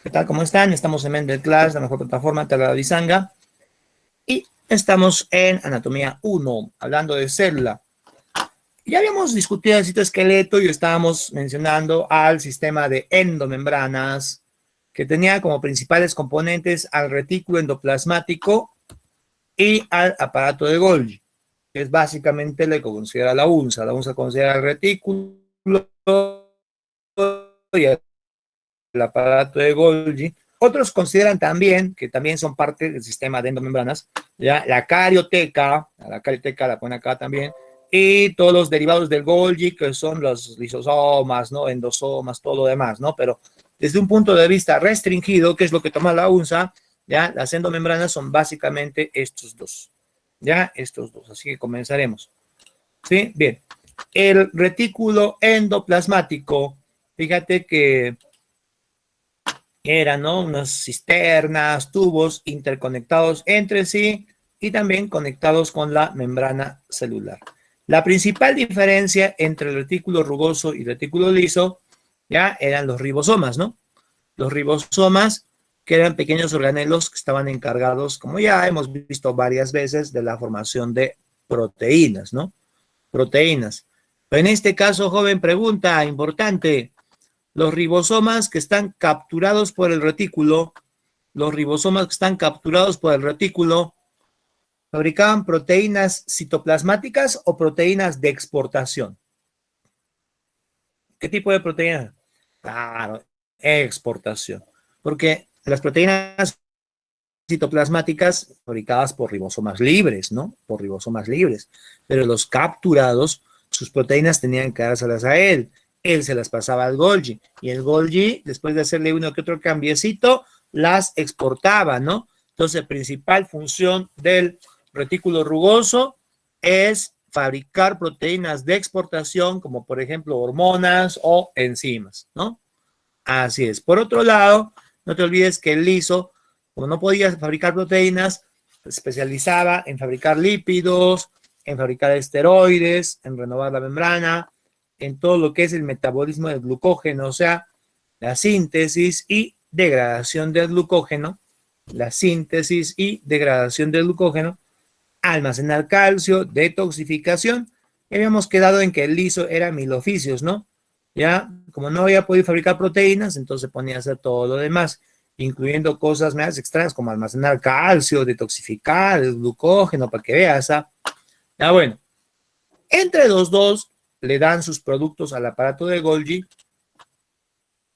¿Qué tal? ¿Cómo están? Estamos en Mendel Class, la mejor plataforma de Bisanga. Y estamos en Anatomía 1, hablando de célula. Ya habíamos discutido el citoesqueleto y estábamos mencionando al sistema de endomembranas, que tenía como principales componentes al retículo endoplasmático y al aparato de Golgi, que es básicamente lo que considera la UNSA. La UNSA considera el retículo y el aparato de Golgi. Otros consideran también, que también son parte del sistema de endomembranas, ¿ya? La carioteca la ponen acá también, y todos los derivados del Golgi, que son los lisosomas, ¿no? Endosomas, todo lo demás, ¿no? Pero desde un punto de vista restringido, que es lo que toma la UNSA, ¿ya? Las endomembranas son básicamente estos dos, ¿ya? Estos dos, así que comenzaremos, ¿sí? Bien, el retículo endoplasmático, fíjate que eran, ¿no? Unas cisternas, tubos interconectados entre sí y también conectados con la membrana celular. La principal diferencia entre el retículo rugoso y el retículo liso ya eran los ribosomas, ¿no? Los ribosomas, que eran pequeños organelos que estaban encargados, como ya hemos visto varias veces, de la formación de proteínas, ¿no? Proteínas. Pero en este caso, joven, pregunta importante. Los ribosomas que están capturados por el retículo, fabricaban proteínas citoplasmáticas o proteínas de exportación. ¿Qué tipo de proteína? Claro, exportación. Porque las proteínas citoplasmáticas fabricadas por ribosomas libres, ¿no? Por ribosomas libres. Pero los capturados, sus proteínas tenían que dárselas a él. Él se las pasaba al Golgi. Y el Golgi, después de hacerle uno que otro cambiecito, las exportaba, ¿no? Entonces, la principal función del retículo rugoso es fabricar proteínas de exportación, como por ejemplo hormonas o enzimas, ¿no? Así es. Por otro lado, no te olvides que el liso, como no podía fabricar proteínas, se especializaba en fabricar lípidos, en fabricar esteroides, en renovar la membrana, en todo lo que es el metabolismo del glucógeno, o sea, la síntesis y degradación del glucógeno, almacenar calcio, detoxificación. Y habíamos quedado en que el liso era mil oficios, ¿no? Ya, como no había podido fabricar proteínas, entonces ponía a hacer todo lo demás, incluyendo cosas más extrañas como almacenar calcio, detoxificar el glucógeno, para que veas, ¿ah? Ya, bueno, entre los dos le dan sus productos al aparato de Golgi,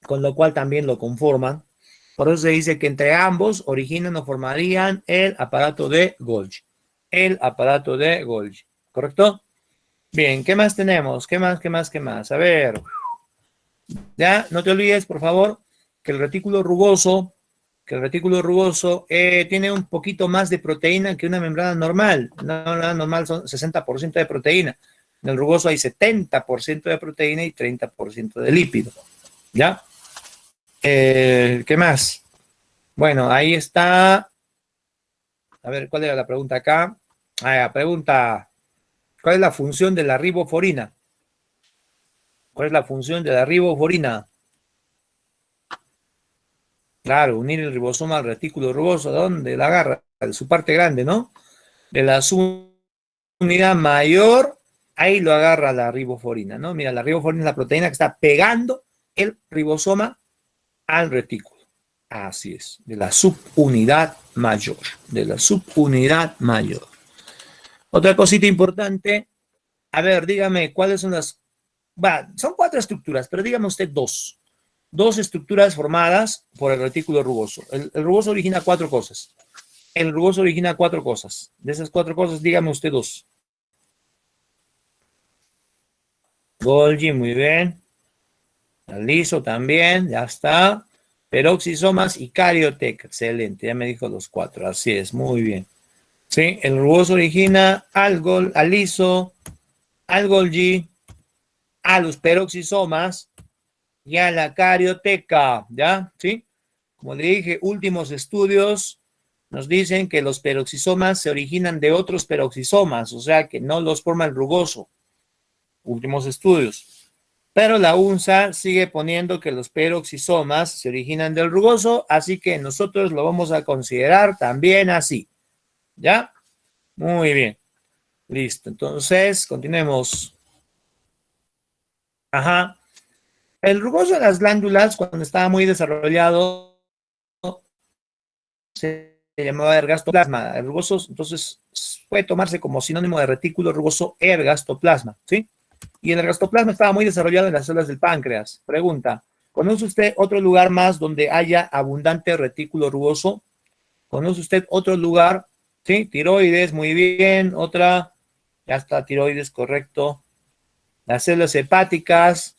con lo cual también lo conforman. Por eso se dice que entre ambos originan o formarían el aparato de Golgi. El aparato de Golgi, ¿correcto? Bien, ¿qué más tenemos? ¿Qué más? A ver, ya, no te olvides, por favor, que el retículo rugoso tiene un poquito más de proteína que una membrana normal. Una membrana normal son 60% de proteína. En el rugoso hay 70% de proteína y 30% de lípido. ¿Ya? ¿Qué más? Bueno, ahí está. A ver, ¿cuál era la pregunta acá? La pregunta, ¿cuál es la función de la riboforina? ¿Cuál es la función de la riboforina? Claro, unir el ribosoma al retículo rugoso, ¿de dónde la agarra? De su parte grande, ¿no? De la subunidad mayor, ahí lo agarra la riboforina, ¿no? Mira, la riboforina es la proteína que está pegando el ribosoma al retículo. Así es, de la subunidad mayor, Otra cosita importante, a ver, dígame, ¿cuáles son las... son 4 estructuras, pero dígame usted dos estructuras formadas por el retículo rugoso. El rugoso origina 4 cosas. De esas 4 cosas, dígame usted 2. Golgi, muy bien. El liso también, ya está. Peroxisomas y carioteca, excelente, ya me dijo los 4, así es, muy bien. Sí, el rugoso origina al liso, al Golgi, a los peroxisomas y a la carioteca, ¿ya? ¿Sí? Como le dije, últimos estudios nos dicen que los peroxisomas se originan de otros peroxisomas, o sea que no los forma el rugoso. Últimos estudios. Pero la UNSA sigue poniendo que los peroxisomas se originan del rugoso, así que nosotros lo vamos a considerar también así. ¿Ya? Muy bien. Listo. Entonces, continuemos. Ajá. El rugoso de las glándulas, cuando estaba muy desarrollado, se llamaba ergastoplasma. El rugoso, entonces, puede tomarse como sinónimo de retículo rugoso ergastoplasma, ¿sí? Y el ergastoplasma estaba muy desarrollado en las células del páncreas. Pregunta, ¿conoce usted otro lugar más donde haya abundante retículo rugoso? ¿Conoce usted otro lugar? Sí, tiroides, muy bien. Otra, ya está, tiroides, correcto. Las células hepáticas,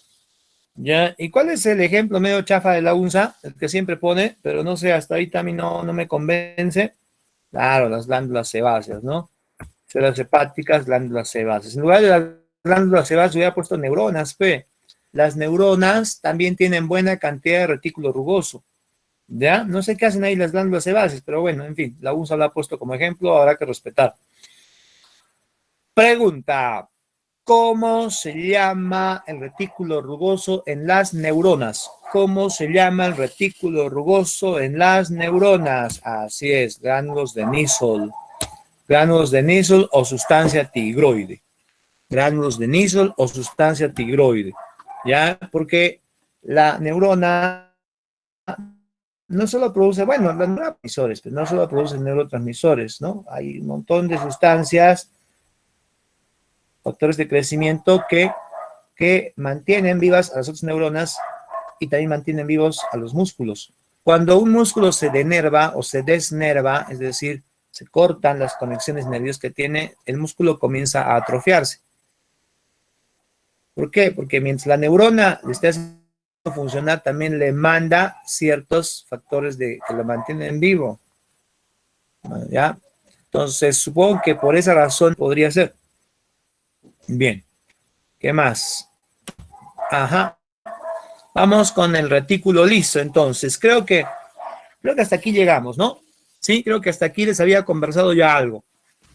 ya. ¿Y cuál es el ejemplo medio chafa de la UNSA? El que siempre pone, pero no sé, hasta ahorita a mí no me convence. Claro, las glándulas sebáceas, ¿no? Células hepáticas, glándulas sebáceas. En lugar de las glándulas sebáceas hubiera puesto neuronas, P. Las neuronas también tienen buena cantidad de retículo rugoso. ¿Ya? No sé qué hacen ahí las glándulas sebáceas, pero bueno, en fin, la UNSA la ha puesto como ejemplo, habrá que respetar. Pregunta, ¿cómo se llama el retículo rugoso en las neuronas? ¿Cómo se llama el retículo rugoso en las neuronas? Así es, gránulos de Nissl. Gránulos de Nissl o sustancia tigroide. Gránulos de Nissl o sustancia tigroide. ¿Ya? Porque la neurona no solo produce, bueno, los neurotransmisores, pero no solo produce neurotransmisores, ¿no? Hay un montón de sustancias, factores de crecimiento que mantienen vivas a las otras neuronas y también mantienen vivos a los músculos. Cuando un músculo se denerva o se desnerva, es decir, se cortan las conexiones nerviosas que tiene, el músculo comienza a atrofiarse. ¿Por qué? Porque mientras la neurona le esté haciendo funcionar, también le manda ciertos factores que lo mantienen vivo. ¿Ya? Entonces, supongo que por esa razón podría ser. Bien. ¿Qué más? Ajá. Vamos con el retículo liso, entonces. Creo que hasta aquí llegamos, ¿no? Sí, creo que hasta aquí les había conversado ya algo,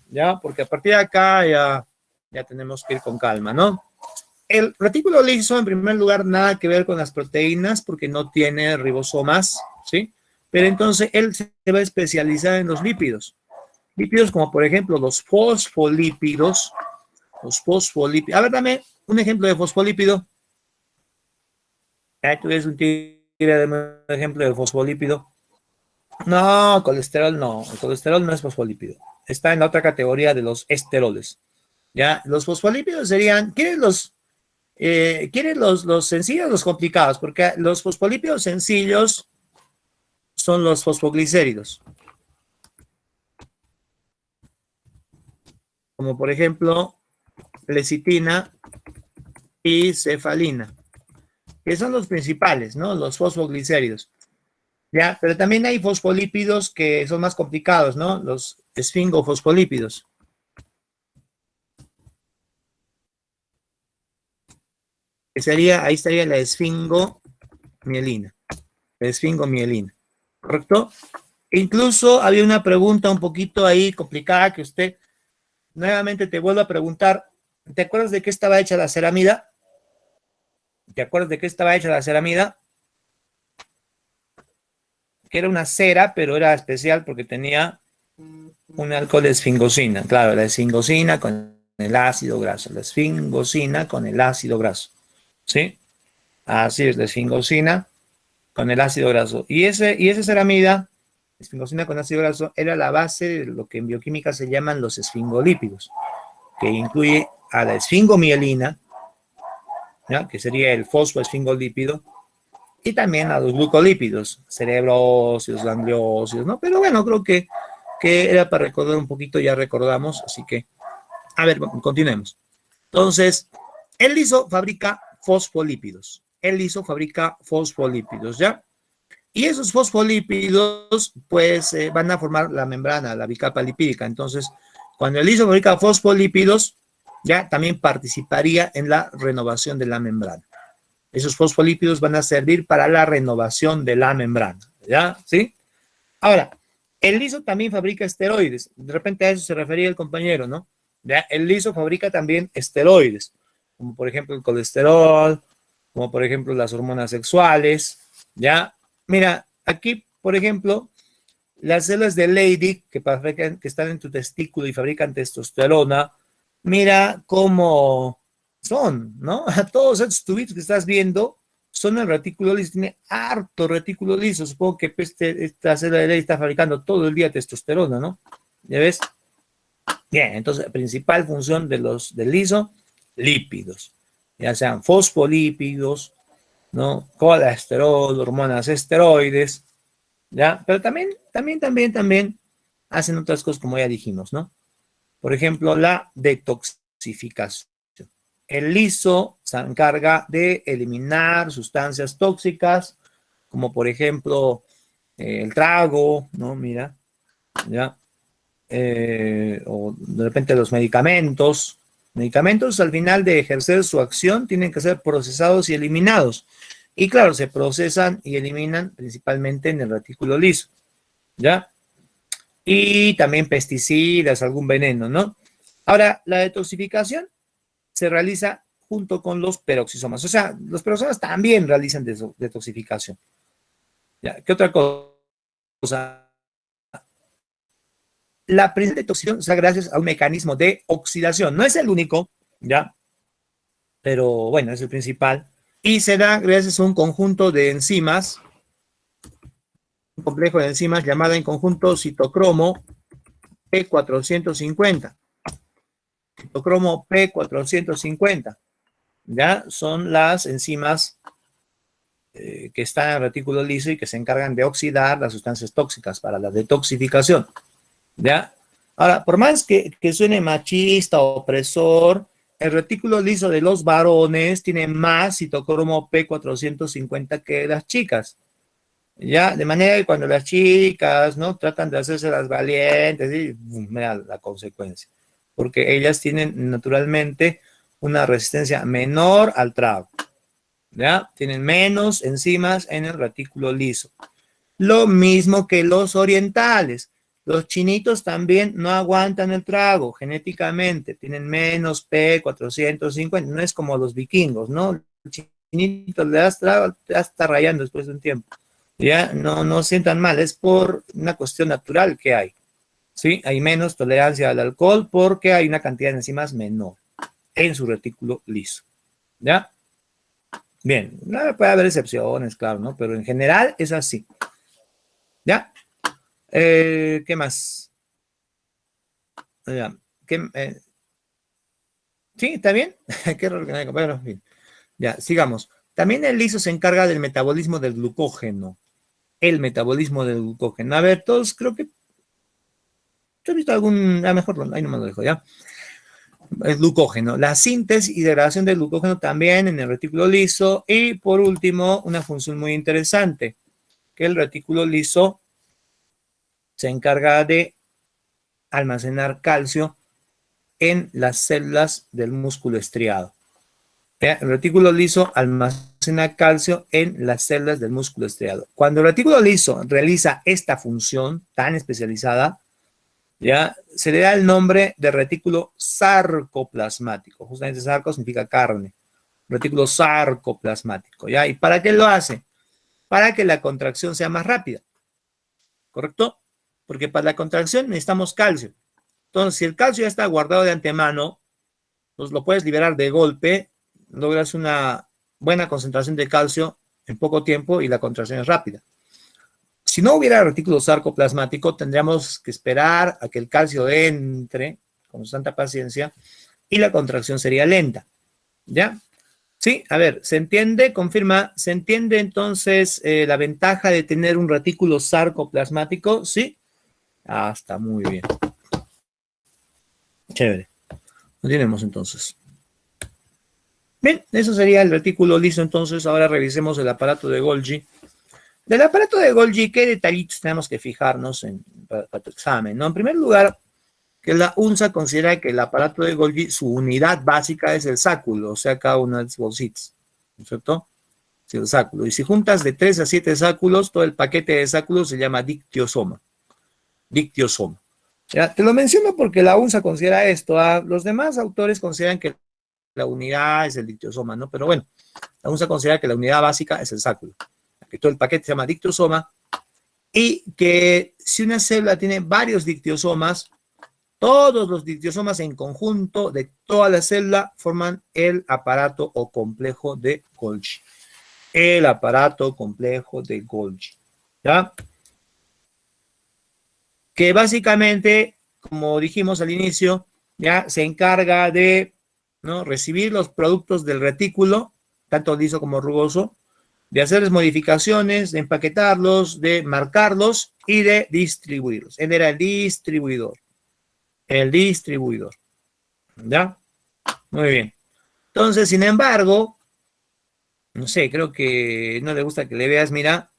¿ya? Porque a partir de acá ya tenemos que ir con calma, ¿no? El retículo liso, en primer lugar, nada que ver con las proteínas porque no tiene ribosomas, ¿sí? Pero entonces él se va a especializar en los lípidos. Lípidos como, por ejemplo, los fosfolípidos. Los fosfolípidos. A ver, dame un ejemplo de fosfolípido. Tú eres un tigre, dame un ejemplo de fosfolípido. No, colesterol no. El colesterol no es fosfolípido. Está en la otra categoría de los esteroles. ¿Ya? Los fosfolípidos serían, ¿quieren los sencillos o los complicados? Porque los fosfolípidos sencillos son los fosfoglicéridos. Como por ejemplo, lecitina y cefalina, que son los principales, ¿no? Los fosfoglicéridos. ¿Ya? Pero también hay fosfolípidos que son más complicados, ¿no? Los esfingofosfolípidos. Ahí estaría la esfingomielina. La esfingomielina. ¿Correcto? Incluso había una pregunta un poquito ahí complicada que usted, nuevamente te vuelvo a preguntar, ¿te acuerdas de qué estaba hecha la ceramida? ¿Te acuerdas de qué estaba hecha la ceramida? Que era una cera, pero era especial porque tenía un alcohol de esfingosina. Claro, la esfingosina con el ácido graso. La esfingosina con el ácido graso. ¿Sí? Así es, la esfingosina con el ácido graso. Y esa ceramida, esfingosina con ácido graso, era la base de lo que en bioquímica se llaman los esfingolípidos, que incluye a la esfingomielina, ¿ya? Que sería el fosfoesfingolípido, y también a los glucolípidos, cerebróseos, ganglióseos, ¿no? Pero bueno, creo que era para recordar un poquito, ya recordamos, así que, a ver, continuemos. Entonces, el liso fabrica fosfolípidos. El liso fabrica fosfolípidos, ¿ya? Y esos fosfolípidos, pues, van a formar la membrana, la bicapa lipídica. Entonces, cuando el liso fabrica fosfolípidos, ya también participaría en la renovación de la membrana. Esos fosfolípidos van a servir para la renovación de la membrana, ¿ya? ¿Sí? Ahora, el liso también fabrica esteroides. De repente a eso se refería el compañero, ¿no? ¿Ya? El liso fabrica también esteroides, como por ejemplo el colesterol, como por ejemplo las hormonas sexuales, ¿ya? Mira, aquí, por ejemplo, las células de Leydig que están en tu testículo y fabrican testosterona, mira cómo son, ¿no? Todos estos tubitos que estás viendo son el retículo liso, tiene harto retículo liso. Supongo que pues, esta célula de Leydig está fabricando todo el día testosterona, ¿no? ¿Ya ves? Bien, entonces, la principal función del liso, lípidos, ya sean fosfolípidos, ¿no? Colesterol, hormonas esteroides, ¿ya? Pero también hacen otras cosas como ya dijimos, ¿no? Por ejemplo, la detoxificación. El liso se encarga de eliminar sustancias tóxicas, como por ejemplo el trago, ¿no? Mira, ¿ya? O de repente los medicamentos. Medicamentos al final de ejercer su acción tienen que ser procesados y eliminados. Y claro, se procesan y eliminan principalmente en el retículo liso, ¿ya? Y también pesticidas, algún veneno, ¿no? Ahora, la detoxificación se realiza junto con los peroxisomas. O sea, los peroxisomas también realizan detoxificación. ¿Ya? ¿Qué otra cosa? La principal detoxificación se da gracias a un mecanismo de oxidación. No es el único, ¿ya? Pero bueno, es el principal. Y se da gracias a un conjunto de enzimas, un complejo de enzimas llamado en conjunto citocromo P450. Citocromo P450, ¿ya? Son las enzimas que están en el retículo liso y que se encargan de oxidar las sustancias tóxicas para la detoxificación, ¿ya? Ahora, por más que suene machista, opresor, el retículo liso de los varones tiene más citocromo P450 que las chicas, ¿ya? De manera que cuando las chicas, ¿no? Tratan de hacerse las valientes, y mira la consecuencia, porque ellas tienen naturalmente una resistencia menor al trago, ¿ya? Tienen menos enzimas en el retículo liso. Lo mismo que los orientales. Los chinitos también no aguantan el trago genéticamente, tienen menos P450, no es como los vikingos, ¿no? Los chinitos le das trago, ya está rayando después de un tiempo. Ya no sientan mal, es por una cuestión natural que hay, ¿sí? Hay menos tolerancia al alcohol porque hay una cantidad de enzimas menor en su retículo liso, ¿ya? Bien, no puede haber excepciones, claro, ¿no? Pero en general es así, ¿ya? ¿Qué más? Ya, ¿sí? ¿Está bien? Qué raro que nadie compara, en fin. Ya, sigamos. También el liso se encarga del metabolismo del glucógeno. El metabolismo del glucógeno. A ver, todos creo que... ¿Tú has visto algún...? A mejor ahí no me lo dejo, ¿ya? El glucógeno. La síntesis y degradación del glucógeno también en el retículo liso. Y por último, una función muy interesante, que el retículo liso se encarga de almacenar calcio en las células del músculo estriado. El retículo liso almacena calcio en las células del músculo estriado. Cuando el retículo liso realiza esta función tan especializada, ya se le da el nombre de retículo sarcoplasmático. Justamente sarco significa carne. Retículo sarcoplasmático, ¿ya? ¿Y para qué lo hace? Para que la contracción sea más rápida, ¿correcto? Porque para la contracción necesitamos calcio. Entonces, si el calcio ya está guardado de antemano, pues lo puedes liberar de golpe, logras una buena concentración de calcio en poco tiempo y la contracción es rápida. Si no hubiera retículo sarcoplasmático, tendríamos que esperar a que el calcio entre con tanta paciencia y la contracción sería lenta, ¿ya? Sí, a ver, ¿se entiende? Confirma, ¿se entiende entonces la ventaja de tener un retículo sarcoplasmático? Sí. Ah, está muy bien. Chévere. Lo tenemos entonces. Bien, eso sería el retículo liso. Entonces, ahora revisemos el aparato de Golgi. Del aparato de Golgi, ¿qué detallitos tenemos que fijarnos para tu examen? ¿No? En primer lugar, que la UNSA considera que el aparato de Golgi, su unidad básica es el sáculo, o sea, cada uno de los bolsitos, ¿no es cierto? Sí, el sáculo. Y si juntas de 3 a 7 sáculos, todo el paquete de sáculos se llama dictiosoma. Dictiosoma. Ya, te lo menciono porque la UNSA considera esto. Los demás autores consideran que la unidad es el dictiosoma, ¿no? Pero bueno, vamos a considerar que la unidad básica es el sáculo. Que todo el paquete se llama dictiosoma y que si una célula tiene varios dictiosomas, todos los dictiosomas en conjunto de toda la célula forman el aparato o complejo de Golgi. El aparato complejo de Golgi, ¿ya? Que básicamente, como dijimos al inicio, ya se encarga de, ¿no?, recibir los productos del retículo, tanto liso como rugoso, de hacerles modificaciones, de empaquetarlos, de marcarlos y de distribuirlos. Él era el distribuidor. El distribuidor. ¿Ya? Muy bien. Entonces, sin embargo, no sé, creo que no le gusta que le veas, mira,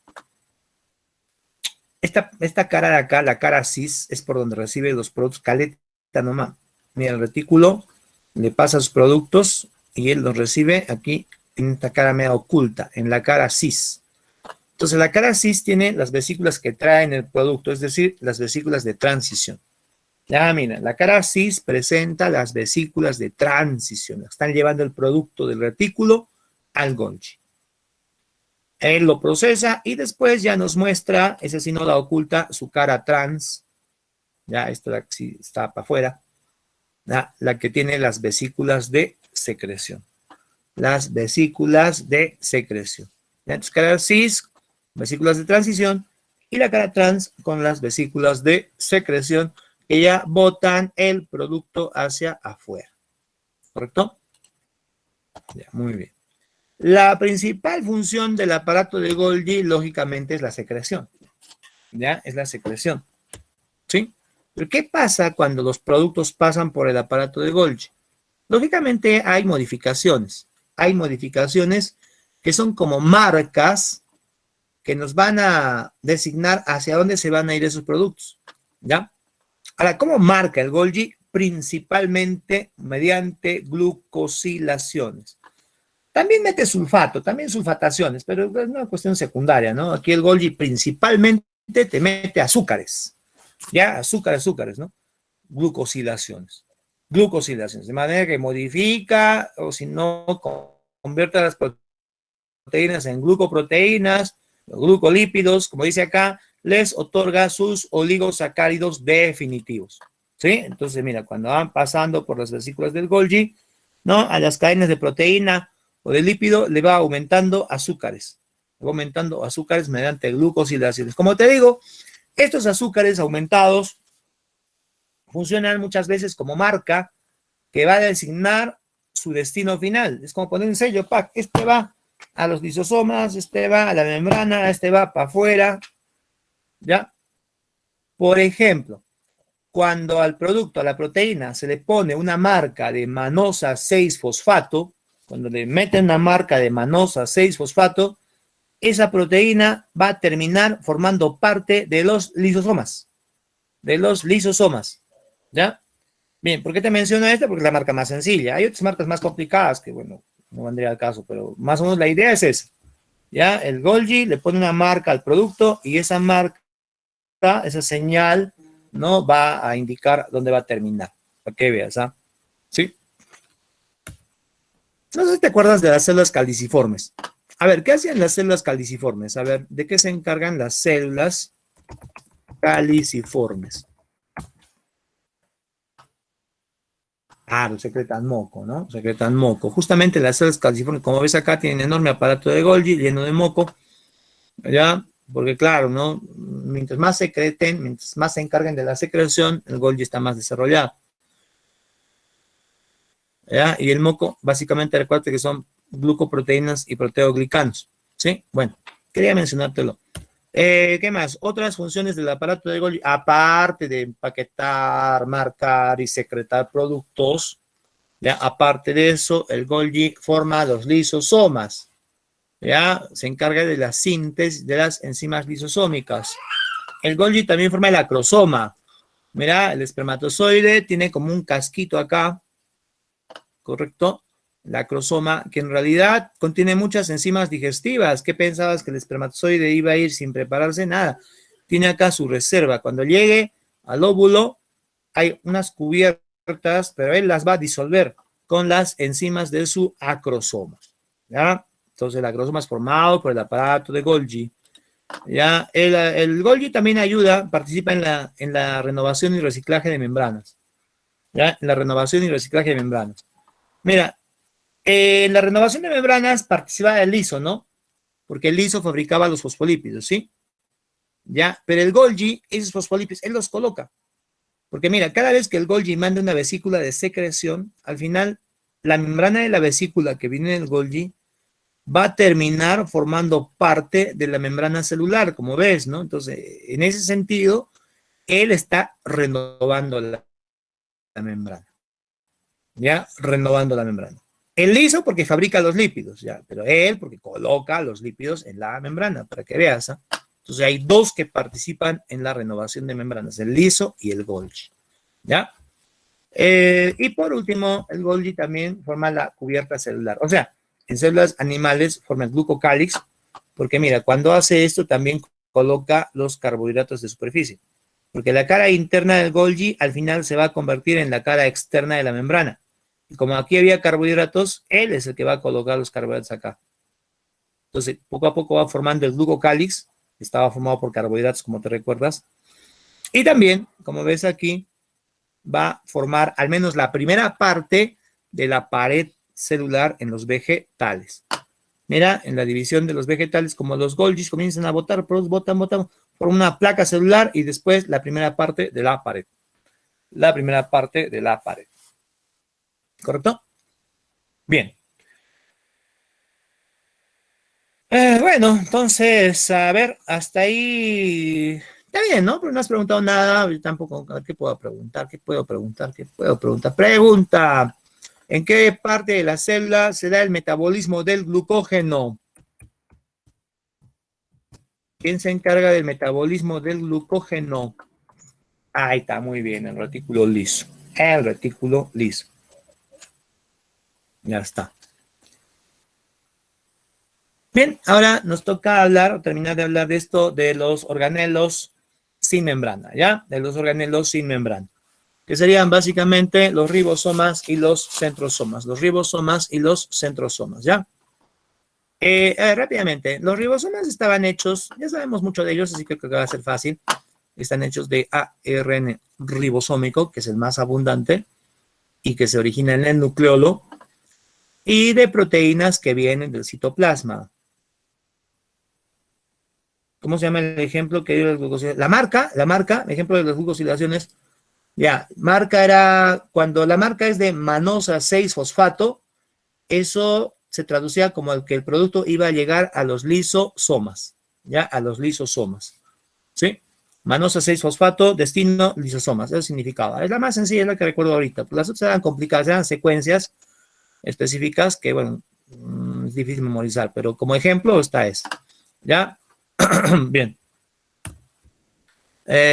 esta cara de acá, la cara cis, es por donde recibe los productos, caleta nomás. Mira, el retículo le pasa sus productos y él los recibe aquí en esta cara media oculta, en la cara cis. Entonces, la cara cis tiene las vesículas que traen el producto, es decir, las vesículas de transición. Ya, mira, la cara cis presenta las vesículas de transición. Están llevando el producto del retículo al Golgi. Él lo procesa y después ya nos muestra, ese sí no la oculta, su cara trans. Ya, esto sí está para afuera. Ya, la que tiene las vesículas de secreción. Las vesículas de secreción. Ya, entonces, cara cis, vesículas de transición, y la cara trans con las vesículas de secreción que ya botan el producto hacia afuera. ¿Correcto? Ya, muy bien. La principal función del aparato de Golgi, lógicamente, es la secreción. ¿Ya? Es la secreción. ¿Sí? Pero ¿qué pasa cuando los productos pasan por el aparato de Golgi? Lógicamente hay modificaciones. Hay modificaciones que son como marcas que nos van a designar hacia dónde se van a ir esos productos. ¿Ya? Ahora, ¿cómo marca el Golgi? Principalmente mediante glucosilaciones. También mete sulfato, también sulfataciones, pero es una cuestión secundaria, ¿no? Aquí el Golgi principalmente te mete azúcares, ¿ya? Azúcares, ¿no? Glucosilaciones. Glucosilaciones, de manera que modifica, o si no, convierte las proteínas en glucoproteínas, glucolípidos, como dice acá, les otorga sus oligosacáridos definitivos, ¿sí? Entonces, mira, cuando van pasando por las vesículas del Golgi, ¿no?, a las cadenas de proteína o de lípido, le va aumentando azúcares. Le va aumentando azúcares mediante glucosilaciones. Como te digo, estos azúcares aumentados funcionan muchas veces como marca que va a designar su destino final. Es como poner un sello, ¡pac! Este va a los lisosomas, este va a la membrana, este va para afuera, ¿ya? Por ejemplo, cuando al producto, a la proteína, se le pone una marca de manosa 6-fosfato, cuando le meten una marca de manosa 6-fosfato, esa proteína va a terminar formando parte de los lisosomas. ¿Ya? Bien, ¿por qué te menciono esta? Porque es la marca más sencilla. Hay otras marcas más complicadas que, bueno, no vendría al caso, pero más o menos la idea es esa. ¿Ya? El Golgi le pone una marca al producto y esa marca, esa señal, ¿no?, va a indicar dónde va a terminar. Para que veas, ¿ah? ¿Sí? No sé si te acuerdas de las células caliciformes. A ver, ¿qué hacían las células caliciformes? A ver, ¿de qué se encargan las células caliciformes? Ah, secretan moco, ¿no? Secretan moco. Justamente las células caliciformes, como ves acá, tienen enorme aparato de Golgi lleno de moco, ¿ya? Porque claro, ¿no? Mientras más secreten, mientras más se encarguen de la secreción, el Golgi está más desarrollado. ¿Ya? Y el moco, básicamente, recuerda que son glucoproteínas y proteoglicanos, ¿sí? Bueno, quería mencionártelo. ¿Qué más? Otras funciones del aparato de Golgi, aparte de empaquetar, marcar y secretar productos, ¿ya? Aparte de eso, el Golgi forma los lisosomas, ¿ya? Se encarga de la síntesis de las enzimas lisosómicas. El Golgi también forma el acrosoma. Mira, el espermatozoide tiene como un casquito acá, ¿correcto? El acrosoma, que en realidad contiene muchas enzimas digestivas. ¿Qué pensabas, que el espermatozoide iba a ir sin prepararse? Nada. Tiene acá su reserva. Cuando llegue al óvulo, hay unas cubiertas, pero él las va a disolver. con las enzimas de su acrosoma, ¿ya? Entonces el acrosoma es formado por el aparato de Golgi, ¿ya? El Golgi también ayuda, participa en la renovación y reciclaje de membranas, ¿ya? En la renovación y reciclaje de membranas. Mira, en la renovación de membranas participa el liso, ¿no? Porque el liso fabricaba los fosfolípidos, ¿sí? ¿Ya? Pero el Golgi, esos fosfolípidos, él los coloca. Porque mira, cada vez que el Golgi manda una vesícula de secreción, al final la membrana de la vesícula que viene en el Golgi va a terminar formando parte de la membrana celular, como ves, ¿no? Entonces, en ese sentido, él está renovando la membrana, ¿ya? Renovando la membrana. Él hizo porque fabrica los lípidos, ¿ya? Pero él porque coloca los lípidos en la membrana, para que veas, ¿eh? Entonces, hay dos que participan en la renovación de membranas, el liso y el Golgi, ¿ya? Y por último, el Golgi también forma la cubierta celular. O sea, en células animales forma el glucocálix, porque mira, cuando hace esto también coloca los carbohidratos de superficie. Porque la cara interna del Golgi al final se va a convertir en la cara externa de la membrana. Y como aquí había carbohidratos, él es el que va a colocar los carbohidratos acá. Entonces, poco a poco va formando el glucocálix, que estaba formado por carbohidratos, como te recuerdas. Y también, como ves aquí, va a formar al menos la primera parte de la pared celular en los vegetales. Mira, en la división de los vegetales, como los Golgis comienzan a botar, botan, por una placa celular y después la primera parte de la pared. La primera parte de la pared. ¿Correcto? Bien. Bueno, entonces, a ver, hasta ahí está bien, ¿no? Pero no has preguntado nada, yo tampoco, a ver, ¿qué puedo preguntar? ¿Qué puedo preguntar? ¿Qué puedo preguntar? Pregunta, ¿en qué parte de la célula se da el metabolismo del glucógeno? ¿Quién se encarga del metabolismo del glucógeno? Ahí está, muy bien, el retículo liso. El retículo liso. Ya está. Bien, ahora nos toca hablar, o terminar de hablar de esto, de los organelos sin membrana, ¿ya? De los organelos sin membrana, que serían básicamente los ribosomas y los centrosomas. Los ribosomas y los centrosomas, ¿ya? Rápidamente, los ribosomas estaban hechos, ya sabemos mucho de ellos, así que creo que va a ser fácil. Están hechos de ARN ribosómico, que es el más abundante, y que se origina en el nucleolo, y de proteínas que vienen del citoplasma. ¿Cómo se llama el ejemplo que dio las glucosilaciones? La marca, el ejemplo de las glucosilaciones. Ya, marca era, cuando la marca es de manosa 6-fosfato, eso se traducía como que el producto iba a llegar a los lisosomas, ya, a los lisosomas, ¿sí? Manosa 6-fosfato, destino, lisosomas, eso significaba. Es la más sencilla, es la que recuerdo ahorita. Pues las otras eran complicadas, eran secuencias específicas que, bueno, es difícil memorizar, pero como ejemplo esta es, ¿ya? Bien.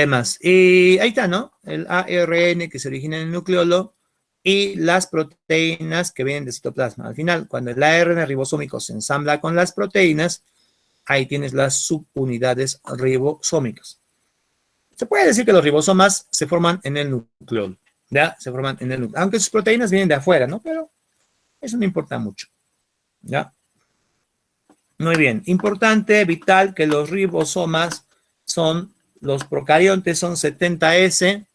Más. Y ahí está, ¿no? El ARN que se origina en el nucleolo y las proteínas que vienen del citoplasma. Al final, cuando el ARN ribosómico se ensambla con las proteínas, ahí tienes las subunidades ribosómicas. Se puede decir que los ribosomas se forman en el nucleolo, ¿ya? Se forman en el nucleolo. Aunque sus proteínas vienen de afuera, ¿no? Pero eso no importa mucho, ¿ya? Muy bien. Importante, vital, que los ribosomas son, los procariontes son 70S,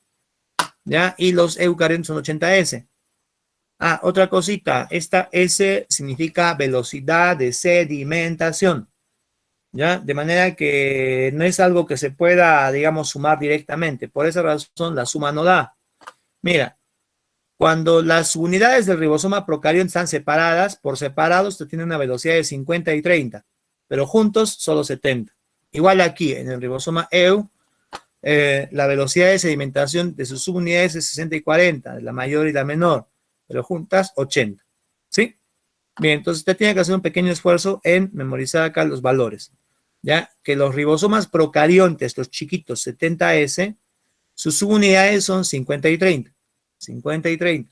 ¿ya? Y los eucariontes son 80S. Ah, otra cosita, esta S significa velocidad de sedimentación, ¿ya? De manera que no es algo que se pueda, digamos, sumar directamente. Por esa razón, la suma no da. Mira, cuando las unidades del ribosoma procarionte están separadas, por separados te tienen una velocidad de 50 y 30, pero juntos solo 70. Igual aquí, en el ribosoma EU, la velocidad de sedimentación de sus subunidades es 60 y 40, la mayor y la menor, pero juntas 80. ¿Sí? Bien, entonces usted tiene que hacer un pequeño esfuerzo en memorizar acá los valores. ¿Ya? Que los ribosomas procariontes, los chiquitos 70S, sus subunidades son 50 y 30. 50 y 30.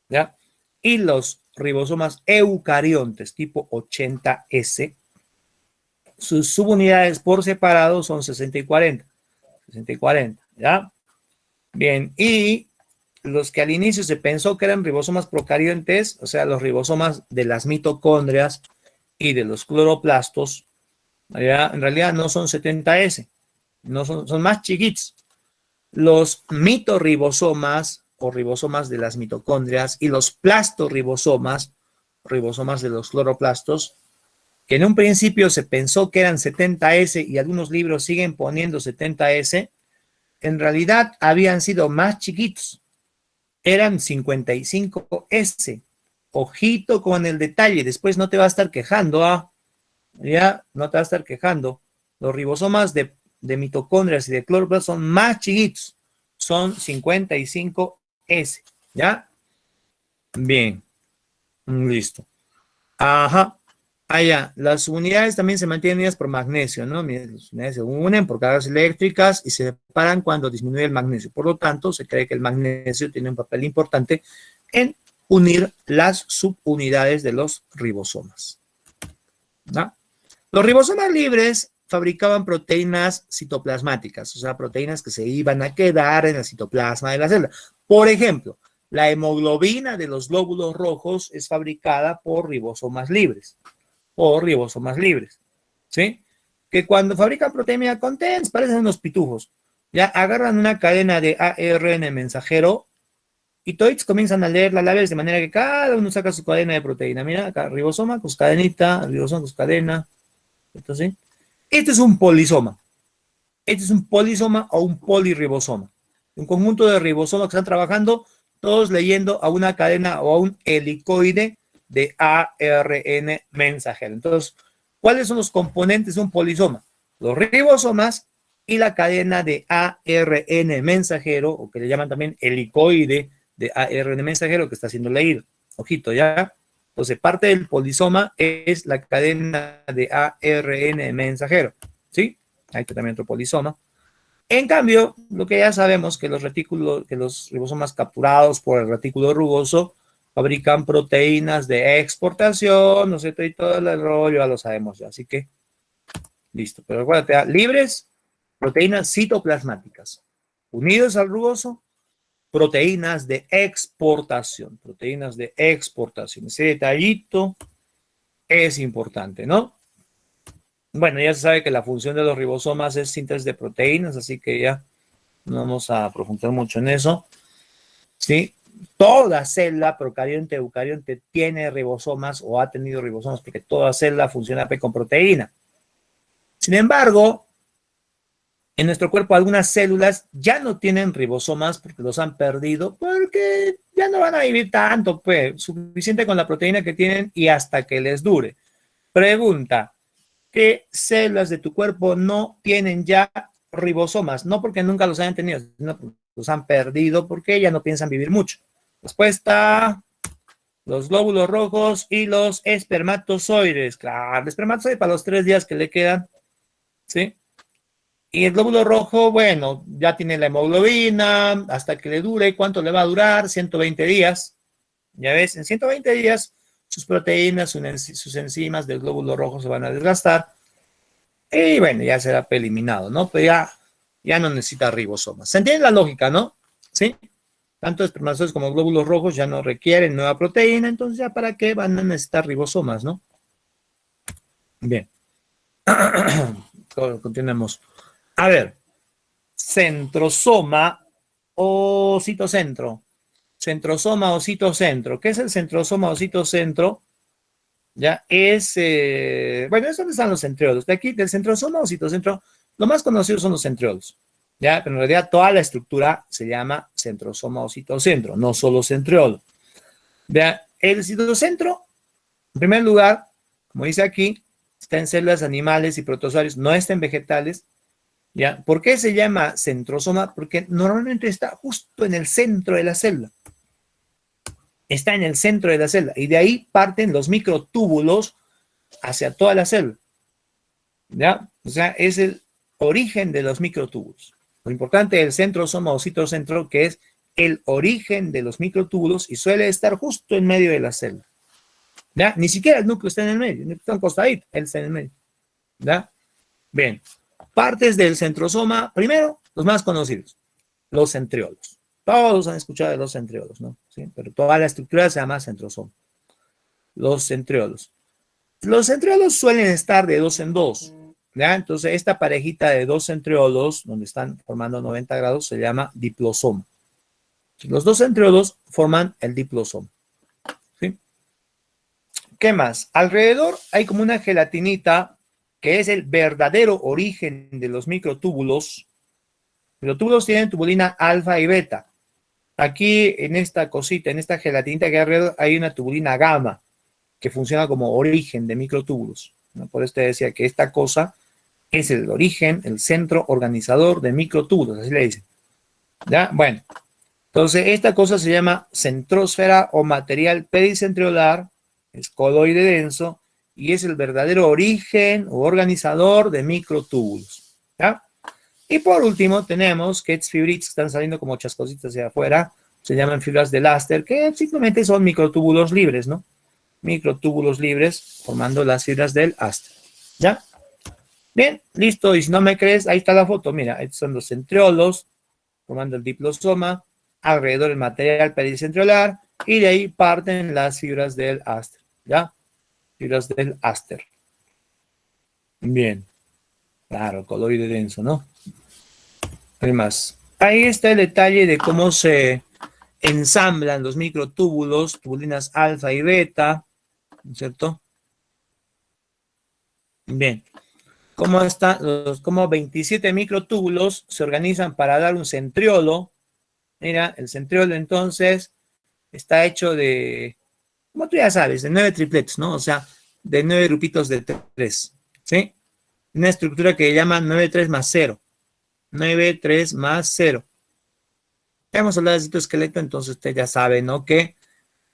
¿Ya? Y los ribosomas eucariontes tipo 80S, sus subunidades por separado son 60 y 40. 60 y 40, ¿ya? Bien, y los que al inicio se pensó que eran ribosomas procariontes, o sea, los ribosomas de las mitocondrias y de los cloroplastos, ¿ya? En realidad no son 70S, no son más chiquitos. Los mitorribosomas o ribosomas de las mitocondrias y los plastoribosomas, ribosomas de los cloroplastos, que en un principio se pensó que eran 70S y algunos libros siguen poniendo 70S, en realidad habían sido más chiquitos, eran 55S. Ojito con el detalle, después no te va a estar quejando, ¿ah? Ya, no te va a estar quejando. Los ribosomas de mitocondrias y de cloroplastos son más chiquitos, son 55S, ¿ya? Bien, listo. Ajá. Allá, las unidades también se mantienen unidas por magnesio, ¿no? Las unidades se unen por cargas eléctricas y se separan cuando disminuye el magnesio. Por lo tanto, se cree que el magnesio tiene un papel importante en unir las subunidades de los ribosomas, ¿no? Los ribosomas libres fabricaban proteínas citoplasmáticas, o sea, proteínas que se iban a quedar en el citoplasma de la célula. Por ejemplo, la hemoglobina de los glóbulos rojos es fabricada por ribosomas libres. O ribosomas libres, ¿sí? Que cuando fabrican proteína contents parecen unos pitujos. Ya agarran una cadena de ARN mensajero y todos comienzan a leerla a la vez, de manera que cada uno saca su cadena de proteína. Mira, acá ribosoma con su cadenita, ribosoma con su cadena. Entonces, este es un polisoma. Este es un polisoma o un polirribosoma. Un conjunto de ribosomas que están trabajando, todos leyendo a una cadena o a un helicoide de ARN mensajero. Entonces, ¿cuáles son los componentes de un polisoma? Los ribosomas y la cadena de ARN mensajero, o que le llaman también helicoide de ARN mensajero, que está siendo leído. Ojito, ¿ya? Entonces, parte del polisoma es la cadena de ARN mensajero, ¿sí? Hay también otro polisoma. En cambio, lo que ya sabemos que los ribosomas capturados por el retículo rugoso fabrican proteínas de exportación, no sé, y todo el rollo ya lo sabemos ya, así que listo. Pero acuérdate, libres, proteínas citoplasmáticas, unidos al rugoso, proteínas de exportación, Ese detallito es importante, ¿no? Bueno, ya se sabe que la función de los ribosomas es síntesis de proteínas, así que ya no vamos a profundizar mucho en eso, ¿sí? Toda célula, procarionte, eucarionte, tiene ribosomas o ha tenido ribosomas porque toda célula funciona con proteína. Sin embargo, en nuestro cuerpo algunas células ya no tienen ribosomas porque los han perdido, porque ya no van a vivir tanto, pues, suficiente con la proteína que tienen y hasta que les dure. Pregunta, ¿qué células de tu cuerpo no tienen ya ribosomas? No porque nunca los hayan tenido, sino porque los han perdido porque ya no piensan vivir mucho. Respuesta, los glóbulos rojos y los espermatozoides. Claro, el espermatozoide para los 3 días que le quedan, ¿sí? Y el glóbulo rojo, bueno, ya tiene la hemoglobina, hasta que le dure. ¿Cuánto le va a durar? 120 días. Ya ves, en 120 días sus proteínas, sus enzimas del glóbulo rojo se van a desgastar. Y bueno, ya será eliminado, ¿no? Pero ya no necesita ribosomas. ¿Se entiende la lógica, no? ¿Sí? Tanto espermatozoides como glóbulos rojos ya no requieren nueva proteína, entonces ya para qué van a necesitar ribosomas, ¿no? Bien. Continuemos. A ver, centrosoma o citocentro. Centrosoma o citocentro. ¿Qué es el centrosoma o citocentro? Ya es, bueno, es donde están los centriolos. De aquí, del centrosoma o citocentro, lo más conocido son los centriolos. Ya, pero en realidad toda la estructura se llama centrosoma o citocentro, no solo centriolo. Vean, el citocentro, en primer lugar, como dice aquí, está en células animales y protozoarios, no está en vegetales. ¿Ya? ¿Por qué se llama centrosoma? Porque normalmente está justo en el centro de la célula. Está en el centro de la célula y de ahí parten los microtúbulos hacia toda la célula. ¿Ya? O sea, es el origen de los microtúbulos. Lo importante del centrosoma o citocentro, que es el origen de los microtúbulos y suele estar justo en medio de la célula. ¿Ya? Ni siquiera el núcleo está en el medio, el núcleo está acostadito, él está en el medio. ¿Ya? Bien. Partes del centrosoma, primero, los más conocidos, los centriolos. Todos han escuchado de los centriolos, ¿no? ¿Sí? Pero toda la estructura se llama centrosoma. Los centriolos. Los centriolos suelen estar de dos en dos, ¿ya? Entonces, esta parejita de dos centriolos, donde están formando 90 grados, se llama diplosoma. Los dos centriolos forman el diplosoma, ¿sí? ¿Qué más? Alrededor hay como una gelatinita que es el verdadero origen de los microtúbulos. Los túbulos tienen tubulina alfa y beta. Aquí en esta cosita, en esta gelatinita que hay alrededor, hay una tubulina gamma que funciona como origen de microtúbulos, ¿no? Por eso te decía que esta cosa es el origen, el centro organizador de microtúbulos, así le dicen. ¿Ya? Bueno, entonces esta cosa se llama centrósfera o material pericentriolar, es coloide denso y es el verdadero origen o organizador de microtúbulos. ¿Ya? Y por último tenemos que estas fibritas que están saliendo como chascositas hacia afuera, se llaman fibras de Laster, que simplemente son microtúbulos libres, ¿no? Microtúbulos libres formando las fibras del Aster. ¿Ya? Bien, listo. Y si no me crees, ahí está la foto. Mira, estos son los centriolos formando el diplosoma, alrededor el material pericentriolar y de ahí parten las fibras del Aster. ¿Ya? Fibras del Aster. Bien. Claro, coloide denso, ¿no? Hay más. Ahí está el detalle de cómo se ensamblan los microtúbulos, tubulinas alfa y beta, ¿no es cierto? Bien. ¿Cómo están cómo 27 microtúbulos se organizan para dar un centriolo? Mira, el centriolo entonces está hecho de, como tú ya sabes, de 9 tripletos, ¿no? O sea, de 9 grupitos de 3, ¿sí? Una estructura que llaman 9 3 más 0. 9 3 más 0. Ya hemos hablado de citoesqueleto, entonces usted ya sabe, ¿no? Que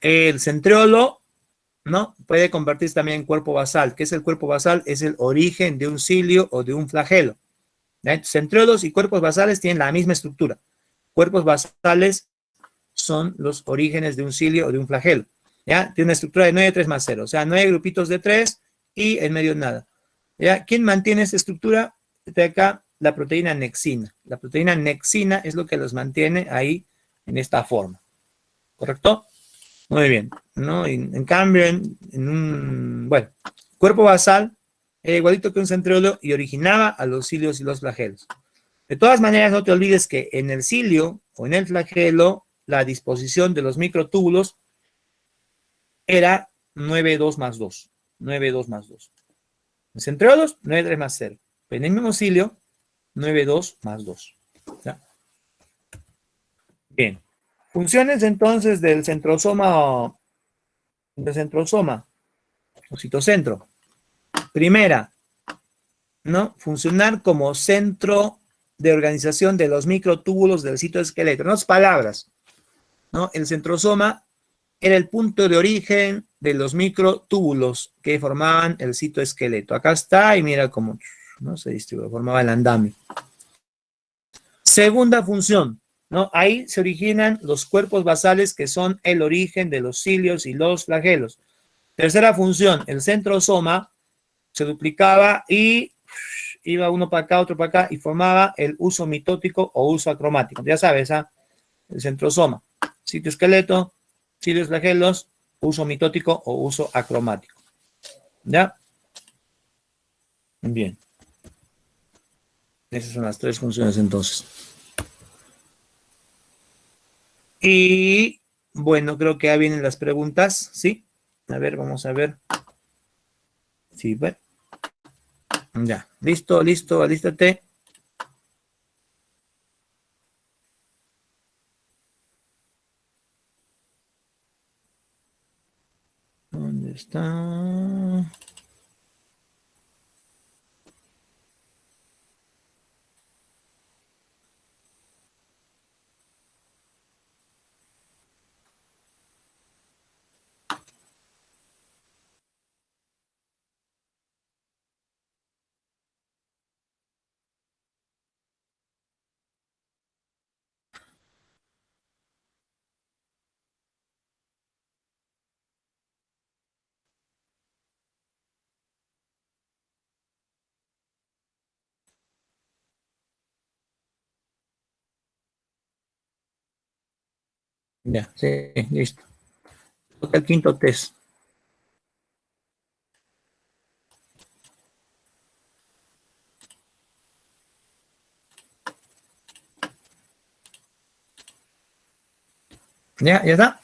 el centriolo, ¿no? Puede convertirse también en cuerpo basal. ¿Qué es el cuerpo basal? Es el origen de un cilio o de un flagelo. Centriolos y cuerpos basales tienen la misma estructura. Cuerpos basales son los orígenes de un cilio o de un flagelo. ¿Ya? Tiene una estructura de 9, 3 más 0. O sea, 9 grupitos de 3 y en medio nada. ¿Ya? ¿Quién mantiene esta estructura? De acá, la proteína nexina. La proteína nexina es lo que los mantiene ahí en esta forma. ¿Correcto? Muy bien, ¿no? En cambio, en un, bueno, cuerpo basal era igualito que un centriolo y originaba a los cilios y los flagelos. De todas maneras, no te olvides que en el cilio o en el flagelo, la disposición de los microtúbulos era 9,2 más 2. 9,2 más 2. En centriolos, 9,3 más 0. Pero en el mismo cilio, 9,2 más 2. ¿Ya? Bien. Funciones entonces del centrosoma o citocentro. Primera, ¿no? Funcionar como centro de organización de los microtúbulos del citoesqueleto. En otras palabras, ¿no? El centrosoma era el punto de origen de los microtúbulos que formaban el citoesqueleto. Acá está y mira cómo, ¿no? Se distribuye, formaba el andamio. Segunda función, ¿no? Ahí se originan los cuerpos basales que son el origen de los cilios y los flagelos. Tercera función, el centrosoma se duplicaba y iba uno para acá, otro para acá y formaba el uso mitótico o uso acromático. Ya sabes, ¿ah? El centrosoma, citoesqueleto, cilios, flagelos, uso mitótico o uso acromático. ¿Ya? Bien. Esas son las tres funciones entonces. Y bueno, creo que ya vienen las preguntas, ¿sí? A ver, vamos a ver. Sí, bueno. Ya. Listo, listo, alístate. ¿Dónde está? Ya, sí, listo. Toca el quinto test. ¿Ya? ¿Ya está?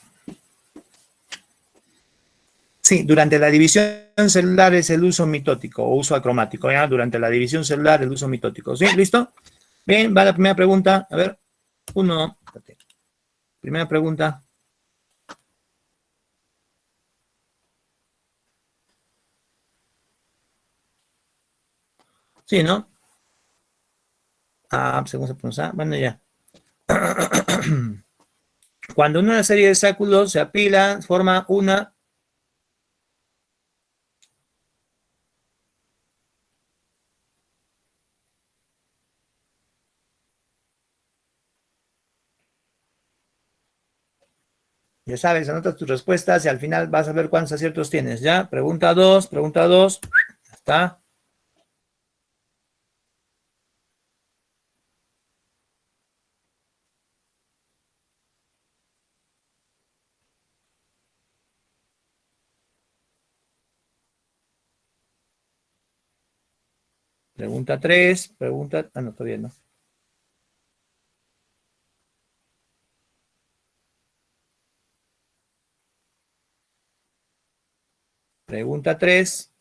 Sí, durante la división celular es el uso mitótico o uso acromático, ¿ya? Durante la división celular el uso mitótico. ¿Sí? ¿Listo? Bien, va la primera pregunta. A ver, uno. Primera pregunta. Sí, ¿no? Ah, según se pronuncia. Bueno, ya. Cuando una serie de cálculos se apila, forma una. Ya sabes, anotas tus respuestas y al final vas a ver cuántos aciertos tienes, ¿ya? Pregunta 2, pregunta 2. Ya está. Pregunta 3, pregunta. Ah, no, todavía no. Pregunta 3.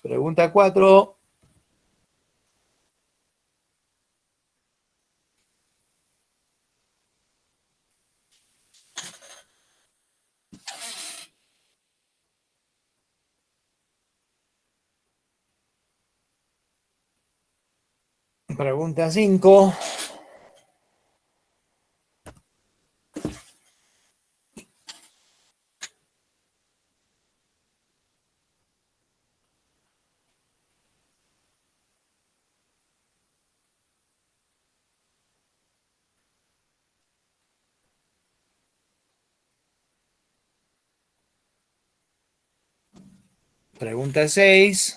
Pregunta 4. Pregunta 5. Pregunta 6.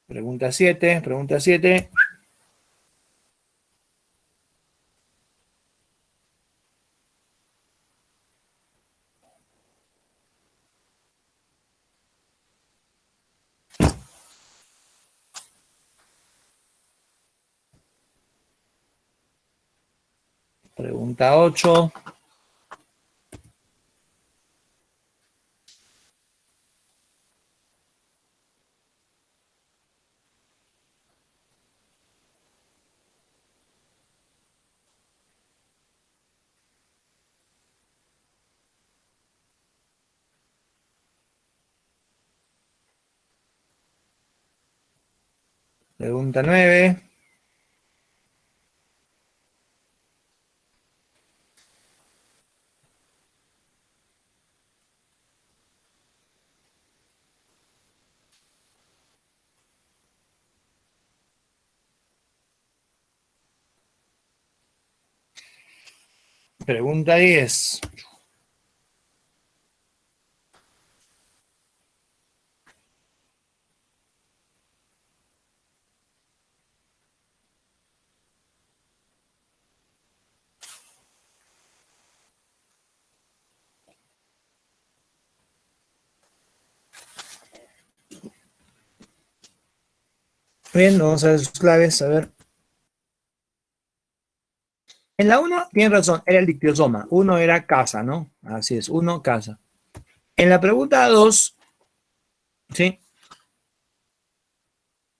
Pregunta 7. Pregunta 7. Pregunta 8. Pregunta 9. Pregunta 10. Bien, vamos a ver sus claves. A ver. En la 1, tiene razón, era el dictiosoma. 1 era casa, ¿no? Así es, 1, casa. En la pregunta 2, ¿sí?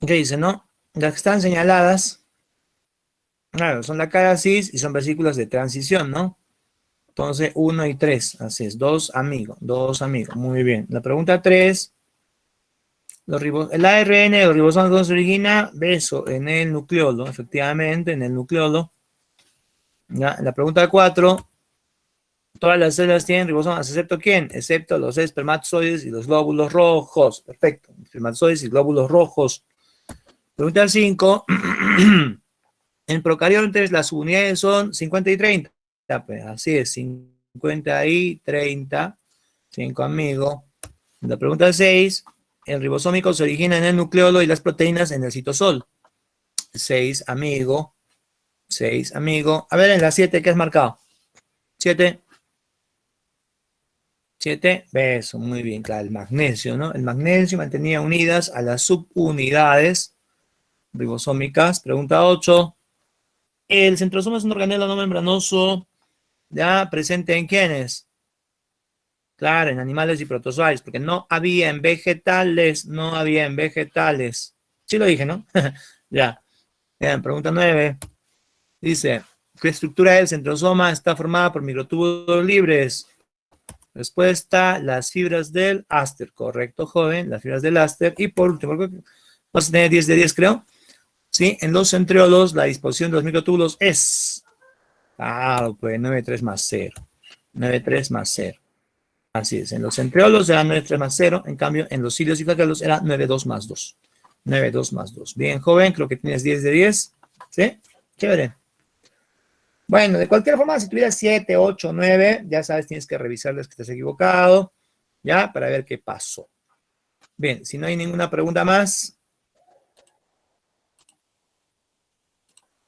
¿Qué dice, no? Las que están señaladas, claro, son la cara cis y son versículos de transición, ¿no? Entonces, 1 y 3, así es, dos amigos, muy bien. La pregunta 3, El ARN de los ribosomas se origina, beso, en el nucleolo, efectivamente, en el nucleolo. ¿Ya? La pregunta 4. Todas las células tienen ribosomas, ¿excepto quién? Excepto los espermatozoides y los glóbulos rojos. Perfecto. Espermatozoides y glóbulos rojos. Pregunta 5. En procariontes las unidades son 50 y 30. Pues, así es, 50 y 30. 5, amigo. La pregunta 6. El ribosómico se origina en el nucleolo y las proteínas en el citosol. 6, amigo. 6, amigo. A ver, en la 7, ¿qué has marcado? 7. 7, beso, muy bien, claro, el magnesio, ¿no? El magnesio mantenía unidas a las subunidades ribosómicas. Pregunta 8. El centrosoma es un organelo no membranoso, ¿ya? ¿Presente en quiénes? Claro, en animales y protozoarios, porque no había en vegetales, no había en vegetales. Sí lo dije, ¿no? Ya. Bien, pregunta 9. Dice, ¿qué estructura del centrosoma está formada por microtúbulos libres? Respuesta, las fibras del áster. Correcto, joven, las fibras del áster. Y por último, vas a tener 10 de 10, creo. ¿Sí? En los centriolos, la disposición de los microtúbulos es... Claro, pues 9,3 más 0. 9,3 más 0. Así es, en los centriolos era 9,3 más 0. En cambio, en los cilios y flagelos era 9,2 más 2. 9,2 más 2. Bien, joven, creo que tienes 10 de 10. ¿Sí? Chévere. Bueno, de cualquier forma, si tuvieras 7, 8, 9, ya sabes, tienes que revisarles que estés equivocado, ¿ya? Para ver qué pasó. Bien, si no hay ninguna pregunta más,